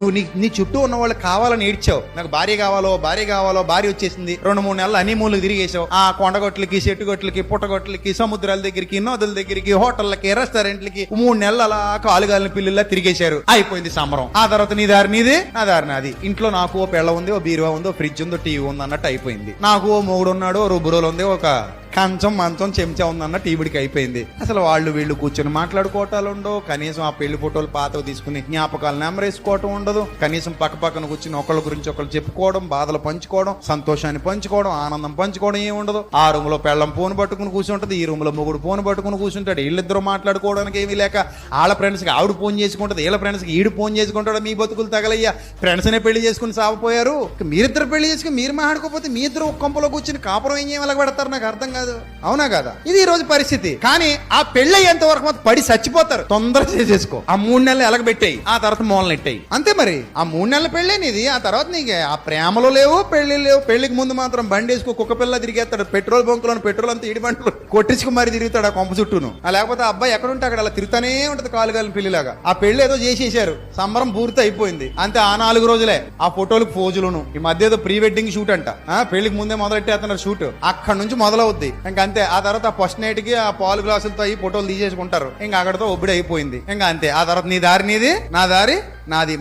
నువ్వు నీ చుట్టూ ఉన్న వాళ్ళు కావాలని ఏడ్చావు, నాకు భార్య కావాలో భార్య వచ్చేసింది. 2-3 నెలలు హనీమూన్లకు తిరిగేసావు. ఆ కొండగొట్లకి, చెట్టుగొట్లకి, పుట్టగొట్లకి, సముద్రాల దగ్గరికి, నదుల దగ్గరికి, హోటళ్ళకి, రెస్టారెంట్లకి 3 నెలలు అలా కాలుగాలిన పిల్లల్లా తిరిగేశారు. అయిపోయింది సంబరం. ఆ తర్వాత నీ దారి నీది, నా దారి నాది. ఇంట్లో నాకు ఓ పెళ్ళ ఉంది, ఓ బీరువా ఉంది, ఓ ఫ్రిడ్జ్ ఉంది, ఓ టీవీ ఉంది అన్నట్టు అయిపోయింది. నాకు ఓ మొగుడు ఉన్నాడు, ఓ రుబ్బురోలు ఉంది, ఒక కంచం మంచం చెంచా ఉందన్న టీవీడికి అయిపోయింది. అసలు వాళ్ళు వీళ్ళు కూర్చొని మాట్లాడుకోవటాలు ఉండవు. కనీసం ఆ పెళ్లి ఫోటోలు పాతవి తీసుకుని జ్ఞాపకాలు నెమరేసుకోవటం ఉండదు. కనీసం పక్కన కూర్చుని ఒకళ్ళ గురించి ఒకళ్ళు చెప్పుకోవడం, బాధలు పంచుకోవడం, సంతోషాన్ని పంచుకోవడం, ఆనందం పంచుకోవడం ఏమి ఉండదు. ఆ రూమ్ లో పెళ్ళం ఫోన్ పట్టుకుని కూర్చుంటది, ఈ రూమ్ లో మొగుడు ఫోన్ పట్టుకుని కూర్చుంటాడు. వీళ్ళిద్దరూ మాట్లాడుకోవడానికి ఏమీ లేక వాళ్ళ ఫ్రెండ్స్ కి ఆవిడ ఫోన్ చేసుకుంటది, వీళ్ళ ఫ్రెండ్స్ కి ఈడు ఫోన్ చేసుకుంటాడు. మీ బతుకులు తగలయ్యా, ఫ్రెండ్స్ నే పెళ్లి చేసుకుని సాగిపోయారు. మీరిద్దరు పెళ్లి చేసుకుని మీరు మాట్లాడుకోకపోతే మీ ఇద్దరు ఒక కొంపలో కూర్చుని కాపురం ఏం చేయమలా పెడతారు, నాకు అర్థం కాదు. అవునా కదా? ఇది ఈ రోజు పరిస్థితి. కానీ ఆ పెళ్లి అయ్యేంత వరకు మాత్రం పడి చచ్చిపోతారు. తొందరగా చేసేసుకో. ఆ 3 నెలలు ఎలగబెట్టాయి, ఆ తర్వాత మూలన ఎట్టాయి. అంతే మరి. ఆ 3 నెలల పెళ్ళే నీది. ఆ తర్వాత నీకు ఆ ప్రేమలో లేవు, పెళ్లి లేవు. పెళ్లికి ముందు మాత్రం బండి వేసుకో కుక్క పిల్ల తిరిగేస్తాడు. పెట్రోల్ బంకులను పెట్రోల్ అంతా ఇడి బంటలు కొట్టించుకు మరి తిరుగుతాడు ఆ కొంప చుట్టూను. లేకపోతే ఆ అబ్బాయి ఎక్కడుంటే అక్కడ అలా తిరుగుతానే ఉంటది కాలుగాలిన పిల్లిలాగా. ఆ పెళ్లి ఏదో చేసేసారు, సంబరం పూర్తి అయిపోయింది. అంతే. ఆ 4 రోజులే ఆ ఫోటోలకు ఫోజులను. ఈ మధ్య ఏదో ప్రీ వెడ్డింగ్ షూట్ అంట, పెళ్లికి ముందే మొదలెట్టేస్తున్నారు షూట్. అక్కడ నుంచి మొదలవుద్ది. ఇంకా అంతే. ఆ తర్వాత ఫస్ట్ నైట్ కి ఆ పాలు గ్లాసులతో ఈ ఫోటోలు తీసేసుకుంటారు. ఇంకా అక్కడతో ఒబ్బడి అయిపోయింది. ఇంకా అంతే. ఆ తర్వాత నీ దారి నీది, నా దారి నాది.